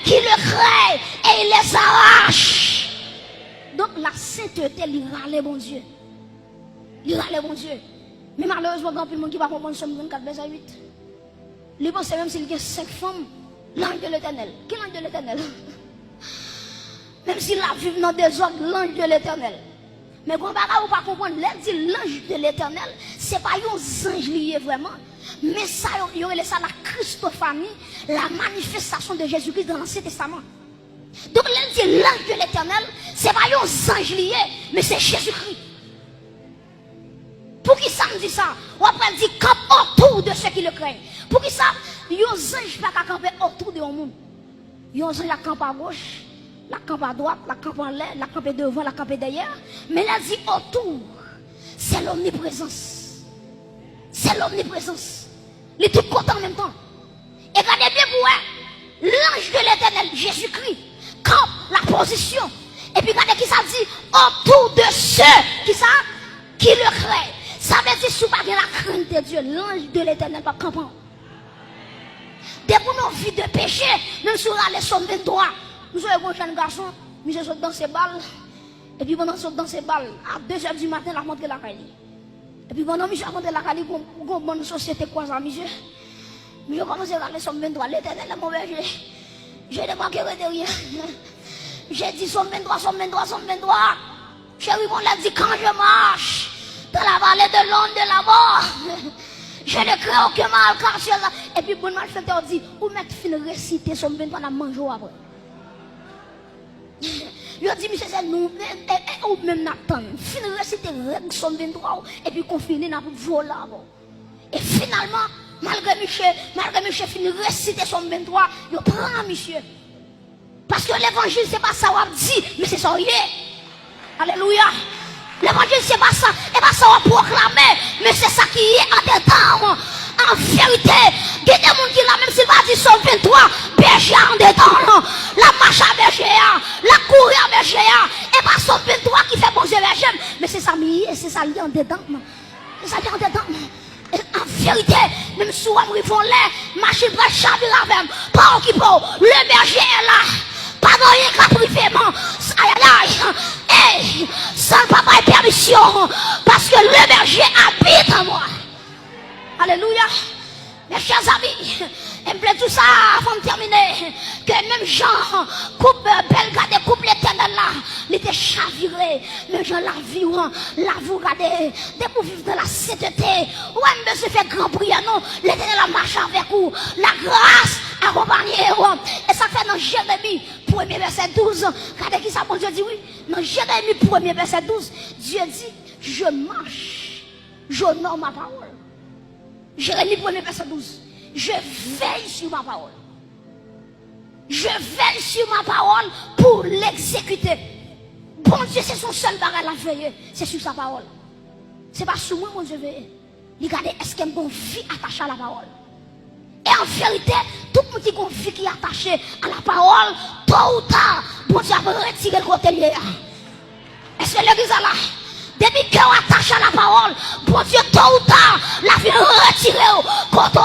qui le craignent et il les arrache. Donc la sainteté, il râle bon Dieu. Il râle bon Dieu. Mais malheureusement, il y a plus de monde qui va comprendre Somme 24, verset 8. Il pense même s'il y a 5 femmes, l'ange de l'éternel. Qui est l'ange de l'éternel? Même s'il a vécu dans des ordres, l'ange de l'éternel. Mais quand on ne peut pas comprendre, l'ange de l'éternel, ce n'est pas un ange lié vraiment. Mais ça, il y aurait ça la Christophanie, la manifestation de Jésus-Christ dans l'Ancien Testament. Donc, l'ange de l'éternel, ce n'est pas un ange lié, mais c'est Jésus-Christ. Pour qui ça me dit ça? On va dire camp autour de ceux qui le craignent. Pour qui ça? Il y a un ange pas qu'à camper autour de monde. Il y a un ange qui campe à gauche, la campe à droite, la campe en l'air, la campe devant, la campe derrière. Mais là, dit autour, c'est l'omniprésence. C'est l'omniprésence. Il est tout content en même temps. Et regardez bien pour vous, l'ange de l'éternel, Jésus-Christ, campe la position. Et puis regardez qui ça dit autour de ceux qui le craignent. Ça veut dire si vous n'avez pas la crainte de Dieu, l'ange de l'éternel va camper. Dès que nous vivons de péché, même si nous allons Somme 23, nous sommes un jeune garçon, nous sommes dans ses balles. Et puis pendant dans ses balles, à 2h du matin, la montre la caille. Et puis pendant que je montre la caille, pour une bonne société, quoi, ça, monsieur. Je commence à aller Somme 23, l'éternel est mauvais. Je ne manquerai de rien. J'ai dit Somme 23, Somme 23, Somme 23. Chérie, on l'a dit quand je marche dans la vallée de l'ombre de la mort. Je ne crains aucun mal car c'est là. Et puis bon malfaiteur dit, ou mettre fin réciter Somme 23 dans manger après. Je dis, monsieur, c'est nous, ou même n'attendre. Fin réciter Somme 23 et puis qu'on finit dans le vol là. Et finalement, malgré monsieur finit réciter Somme 23, il prend monsieur. Parce que l'évangile, c'est pas ça qu'on dit, mais c'est ça, il est. Alléluia. L'évangile, c'est pas ça, et pas ça qu'on proclame, mais c'est ça qui est en dedans. En vérité, il y a des gens qui là, même s'il va dire Somme 23, berger en dedans, la marche à berger, la courir à berger, et pas Somme 23 qui fait bon Dieu berger, mais c'est ça, c'est ça lié en dedans. C'est ça lié en dedans. En vérité, même si on arrive en l'air, machine va chavirer avec pas qui peut, le berger est là. Pas dans rien qu'à privément. Aïe aïe. Sans papa et permission. Parce que le berger habite en moi. Alléluia. Mes chers amis, il me plaît tout ça avant de terminer. Que même Jean, coupe belle garde, coupe l'éternel là, il était chaviré. Même Jean la vie, regardez. Dès que vous vivez dans la sainteté, ouais, mais se fait grand prière, non. L'éternel a marché avec vous. La grâce accompagnée. Et ça fait dans Jérémie, 1er verset 12. Regardez qui ça, bon Dieu dit oui. Dans Jérémie, 1er verset 12, Dieu dit, je marche, j'honore ma parole. Jérémie 1er verset 12. Je veille sur ma parole. Je veille sur ma parole pour l'exécuter. Bon Dieu, c'est son seul bagage à veiller. C'est sur sa parole. C'est pas sur moi, mon Dieu, veille. Regardez, est-ce qu'il y a une vie attachée à la parole? Et en vérité, tout le monde qui a une vie qui est attachée à la parole, tôt ou tard, bon Dieu va retirer le côté lié. Est-ce que l'église est là? Depuis qu'on attache à la parole, bon Dieu, tôt ou tard, la vie retirée au côté.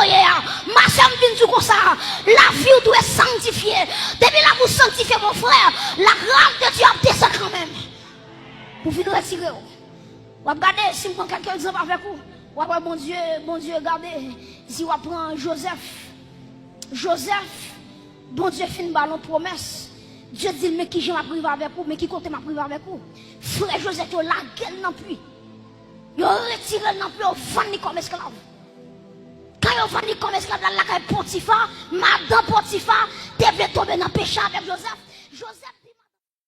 Ma soeur me dit comme ça, la vie doit sanctifier. Depuis là, vous sanctifiez mon frère, la grâce de Dieu a descend quand même. Vous venez retirer. Vous regardez, si vous prenez quelqu'un d'exemple avec vous, vous regardez, bon Dieu, regardez, si vous prenez Joseph, bon Dieu fait une ballon promesse. Dieu dit, mais qui j'en privé avec vous, mais qui compte m'a privé avec vous. Frère Joseph, il a la gueule non plus. Il a retiré non plus, il a vendu comme esclave. Quand il a vendu comme esclave, la caille Potiphar, madame Potiphar, devait tomber dans le péché avec Joseph.